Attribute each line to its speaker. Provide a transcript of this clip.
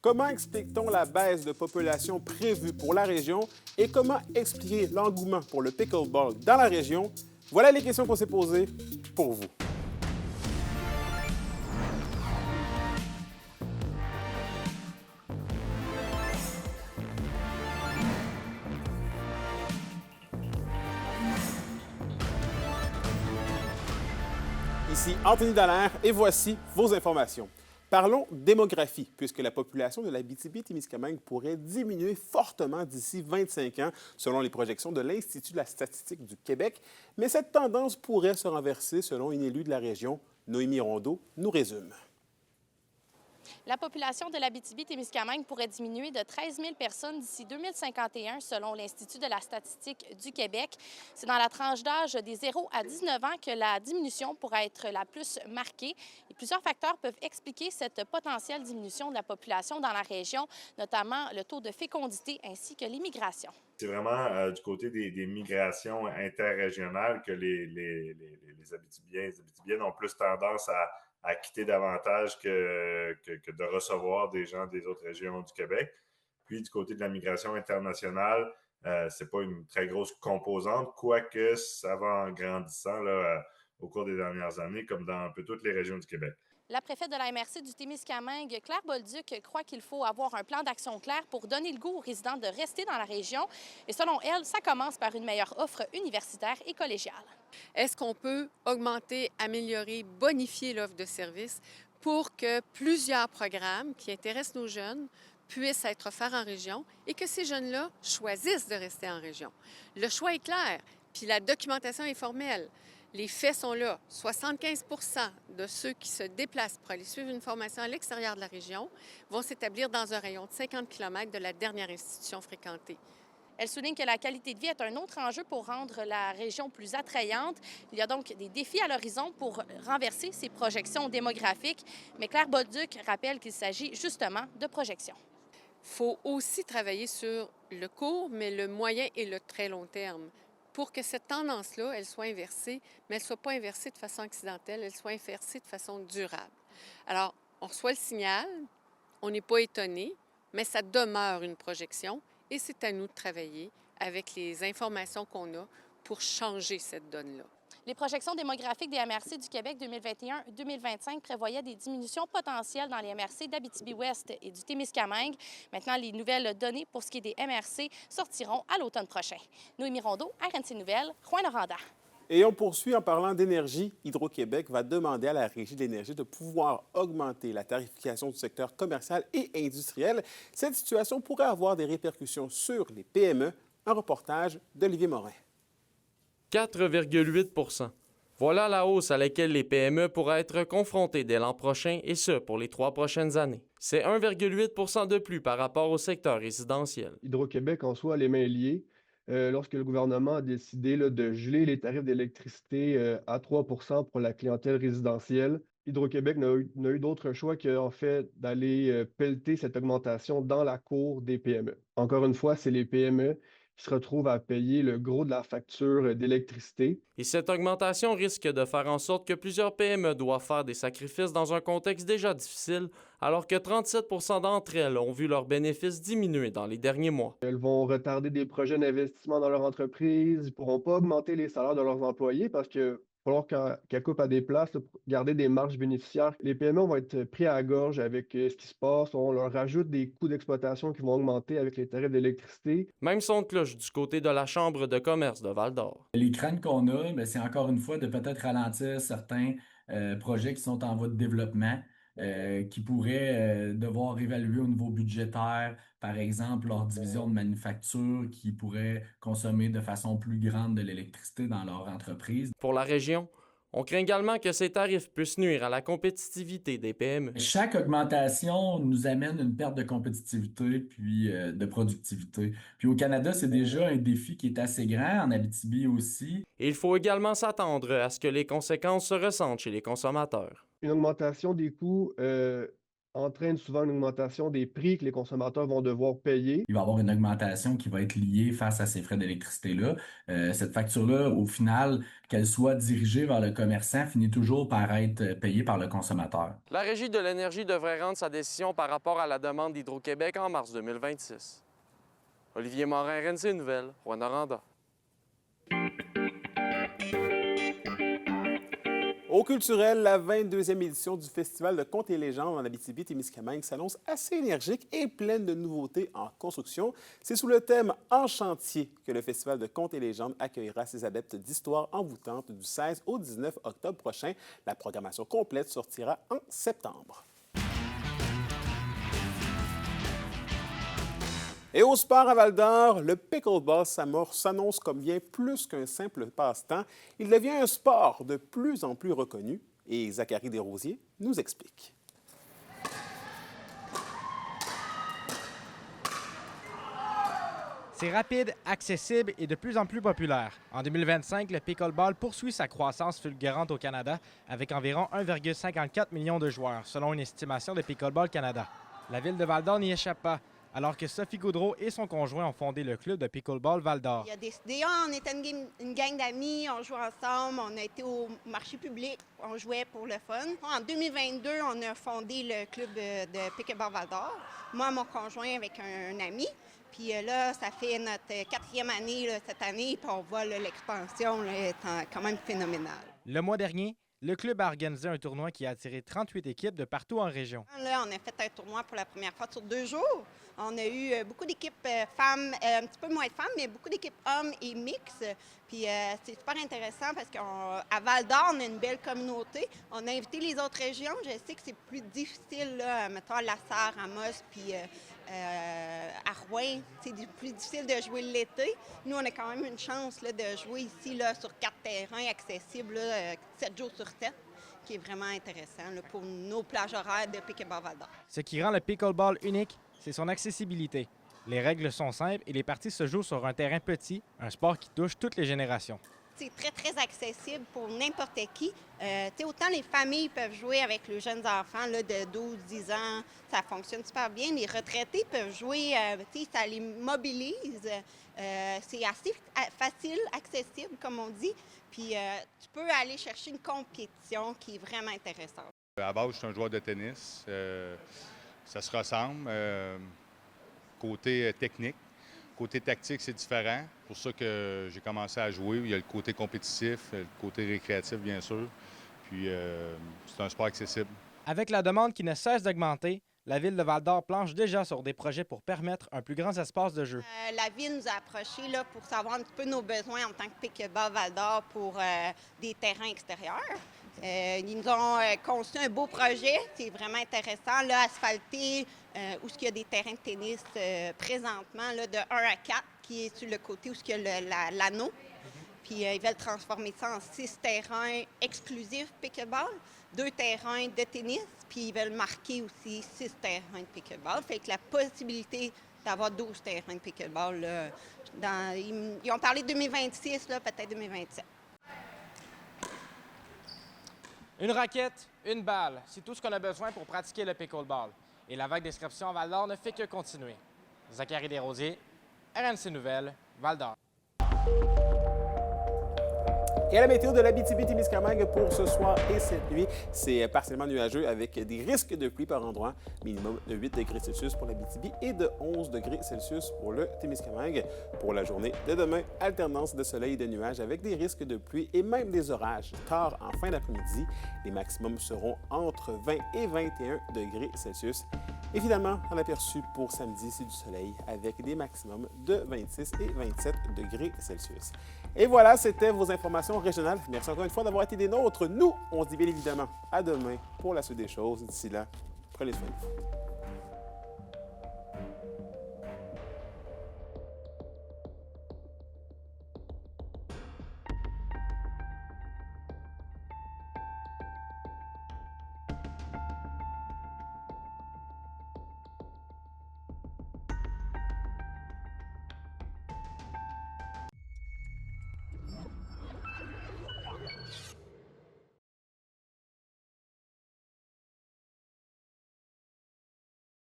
Speaker 1: Comment explique-t-on la baisse de population prévue pour la région et comment expliquer l'engouement pour le pickleball dans la région? Voilà les questions qu'on s'est posées pour vous. Ici Anthony Dallaire et voici vos informations. Parlons démographie, puisque la population de l'Abitibi-Témiscamingue pourrait diminuer fortement d'ici 25 ans, selon les projections de l'Institut de la statistique du Québec. Mais cette tendance pourrait se renverser, selon une élue de la région. Noémie Rondeau nous résume.
Speaker 2: La population de l'Abitibi-Témiscamingue pourrait diminuer de 13 000 personnes d'ici 2051, selon l'Institut de la statistique du Québec. C'est dans la tranche d'âge des 0 à 19 ans que la diminution pourrait être la plus marquée. Et plusieurs facteurs peuvent expliquer cette potentielle diminution de la population dans la région, notamment le taux de fécondité ainsi que l'immigration.
Speaker 3: C'est vraiment du côté des migrations interrégionales que les Abitibiennes ont plus tendance à quitter davantage que de recevoir des gens des autres régions du Québec. Puis du côté de la migration internationale, c'est pas une très grosse composante, quoique ça va en grandissant là, au cours des dernières années, comme dans un peu toutes les régions du Québec.
Speaker 2: La préfète de la MRC du Témiscamingue, Claire Bolduc, croit qu'il faut avoir un plan d'action clair pour donner le goût aux résidents de rester dans la région. Et selon elle, ça commence par une meilleure offre universitaire et collégiale.
Speaker 4: Est-ce qu'on peut augmenter, améliorer, bonifier l'offre de services pour que plusieurs programmes qui intéressent nos jeunes puissent être offerts en région et que ces jeunes-là choisissent de rester en région? Le choix est clair, puis la documentation est formelle. Les faits sont là. 75 de ceux qui se déplacent pour aller suivre une formation à l'extérieur de la région vont s'établir dans un rayon de 50 km de la dernière institution fréquentée.
Speaker 2: Elle souligne que la qualité de vie est un autre enjeu pour rendre la région plus attrayante. Il y a donc des défis à l'horizon pour renverser ces projections démographiques. Mais Claire Bolduc rappelle qu'il s'agit justement de projections.
Speaker 4: Il faut aussi travailler sur le court, mais le moyen et le très long terme, pour que cette tendance-là, elle soit inversée, mais elle ne soit pas inversée de façon accidentelle, elle soit inversée de façon durable. Alors, on reçoit le signal, on n'est pas étonné, mais ça demeure une projection et c'est à nous de travailler avec les informations qu'on a pour changer cette donne-là.
Speaker 2: Les projections démographiques des MRC du Québec 2021-2025 prévoyaient des diminutions potentielles dans les MRC d'Abitibi-Ouest et du Témiscamingue. Maintenant, les nouvelles données pour ce qui est des MRC sortiront à l'automne prochain. Noémie Rondeau, RNC Nouvelles, Rouyn-Noranda.
Speaker 1: Et on poursuit en parlant d'énergie. Hydro-Québec va demander à la Régie de l'énergie de pouvoir augmenter la tarification du secteur commercial et industriel. Cette situation pourrait avoir des répercussions sur les PME. Un reportage d'Olivier Morin.
Speaker 5: 4,8 Voilà la hausse à laquelle les PME pourraient être confrontées dès l'an prochain, et ce, pour les 3 prochaines années. C'est 1,8 de plus par rapport au secteur résidentiel.
Speaker 6: Hydro-Québec en soi a les mains liées. Lorsque le gouvernement a décidé là, de geler les tarifs d'électricité à 3 pour la clientèle résidentielle, Hydro-Québec n'a eu d'autre choix qu'en fait d'aller pelleter cette augmentation dans la cour des PME. Encore une fois, c'est les PME qui se retrouvent à payer le gros de la facture d'électricité.
Speaker 5: Et cette augmentation risque de faire en sorte que plusieurs PME doivent faire des sacrifices dans un contexte déjà difficile, alors que 37 d'entre elles ont vu leurs bénéfices diminuer dans les derniers mois.
Speaker 6: Elles vont retarder des projets d'investissement dans leur entreprise, ils ne pourront pas augmenter les salaires de leurs employés parce que va falloir qu'elles coupent à des places là, pour garder des marges bénéficiaires. Les PME vont être pris à la gorge avec ce qui se passe. On leur rajoute des coûts d'exploitation qui vont augmenter avec les tarifs d'électricité.
Speaker 5: Même son de cloche du côté de la Chambre de commerce de Val-d'Or.
Speaker 7: Les craintes qu'on a, c'est encore une fois de peut-être ralentir certains projets qui sont en voie de développement, qui pourraient devoir évaluer au niveau budgétaire, par exemple, leur division de manufacture, qui pourrait consommer de façon plus grande de l'électricité dans leur entreprise.
Speaker 5: Pour la région, on craint également que ces tarifs puissent nuire à la compétitivité des PME.
Speaker 7: Chaque augmentation nous amène une perte de compétitivité puis de productivité. Puis au Canada, c'est déjà un défi qui est assez grand, en Abitibi aussi.
Speaker 5: Et il faut également s'attendre à ce que les conséquences se ressentent chez les consommateurs.
Speaker 6: Une augmentation des coûts entraîne souvent une augmentation des prix que les consommateurs vont devoir payer.
Speaker 7: Il va y avoir une augmentation qui va être liée face à ces frais d'électricité-là. Cette facture-là, au final, qu'elle soit dirigée vers le commerçant, finit toujours par être payée par le consommateur.
Speaker 5: La Régie de l'énergie devrait rendre sa décision par rapport à la demande d'Hydro-Québec en mars 2026. Olivier Morin, RNC Nouvelles, Rwanda.
Speaker 1: Au culturel, la 22e édition du Festival de contes et légendes en Abitibi-Témiscamingue s'annonce assez énergique et pleine de nouveautés en construction. C'est sous le thème « En chantier » que le Festival de contes et légendes accueillera ses adeptes d'histoire envoûtante du 16 au 19 octobre prochain. La programmation complète sortira en septembre. Et au sport à Val-d'Or, le pickleball s'annonce comme bien plus qu'un simple passe-temps. Il devient un sport de plus en plus reconnu. Et Zachary Desrosiers nous explique.
Speaker 8: C'est rapide, accessible et de plus en plus populaire. En 2025, le pickleball poursuit sa croissance fulgurante au Canada avec environ 1,54 million de joueurs, selon une estimation de Pickleball Canada. La ville de Val-d'Or n'y échappe pas, alors que Sophie Goudreau et son conjoint ont fondé le club de pickleball Val-d'Or.
Speaker 9: Il a décidé, on était une gang d'amis, on jouait ensemble, on a été au marché public, on jouait pour le fun. En 2022, on a fondé le club de pickleball Val-d'Or, moi, mon conjoint avec un ami. Puis là, ça fait notre 4e année là, cette année, puis on voit l'expansion est quand même phénoménale.
Speaker 8: Le mois dernier, le club a organisé un tournoi qui a attiré 38 équipes de partout en région.
Speaker 9: Là, on a fait un tournoi pour la première fois sur 2 jours. On a eu beaucoup d'équipes femmes, un petit peu moins de femmes, mais beaucoup d'équipes hommes et mixtes. Puis c'est super intéressant parce qu'à Val-d'Or, on a une belle communauté. On a invité les autres régions. Je sais que c'est plus difficile, là, mettons à La Sarre, à Moss, puis à Rouen. C'est plus difficile de jouer l'été. Nous, on a quand même une chance là, de jouer ici là, sur 4 terrains accessibles, là, 7 jours sur 7. Qui est vraiment intéressant là, pour nos plages horaires de pickleball Val-d'Or.
Speaker 8: Ce qui rend le pickleball unique, c'est son accessibilité. Les règles sont simples et les parties se jouent sur un terrain petit, un sport qui touche toutes les générations.
Speaker 9: C'est très, très accessible pour n'importe qui. Autant les familles peuvent jouer avec les jeunes enfants là, de 12-10 ans, ça fonctionne super bien. Les retraités peuvent jouer, ça les mobilise. C'est assez facile, accessible, comme on dit. Puis tu peux aller chercher une compétition qui est vraiment intéressante.
Speaker 10: À la base, je suis un joueur de tennis. Ça se ressemble. Côté technique. Côté tactique, c'est différent. C'est pour ça que j'ai commencé à jouer. Il y a le côté compétitif, le côté récréatif, bien sûr. Puis c'est un sport accessible.
Speaker 8: Avec la demande qui ne cesse d'augmenter, la Ville de Val-d'Or planche déjà sur des projets pour permettre un plus grand espace de jeu.
Speaker 9: La Ville nous a approchés là, pour savoir un petit peu nos besoins en tant que pickleball Val-d'Or pour des terrains extérieurs. Ils nous ont conçu un beau projet, c'est vraiment intéressant, là, asphalté, où il y a des terrains de tennis présentement, là, de 1 à 4, qui est sur le côté où il y a l'anneau. Puis ils veulent transformer ça en 6 terrains exclusifs pickleball, 2 terrains de tennis, puis ils veulent marquer aussi 6 terrains de pickleball. Fait que la possibilité d'avoir 12 terrains de pickleball, là, ils ont parlé de 2026, là, peut-être 2027.
Speaker 8: Une raquette, une balle, c'est tout ce qu'on a besoin pour pratiquer le pickleball. Et la vague d'inscription à Val-d'Or ne fait que continuer. Zachary Desrosiers, RNC Nouvelles, Val-d'Or.
Speaker 1: Et à la météo de l'Abitibi-Témiscamingue pour ce soir et cette nuit, c'est partiellement nuageux avec des risques de pluie par endroit, minimum de 8 degrés Celsius pour l'Abitibi et de 11 degrés Celsius pour le Témiscamingue. Pour la journée de demain, alternance de soleil et de nuages avec des risques de pluie et même des orages tard en fin d'après-midi. Les maximums seront entre 20 et 21 degrés Celsius. Et finalement, un aperçu pour samedi, c'est du soleil avec des maximums de 26 et 27 degrés Celsius. Et voilà, c'était vos informations régionales. Merci encore une fois d'avoir été des nôtres. Nous, on se dit bien évidemment à demain pour la suite des choses. D'ici là, prenez soin de vous.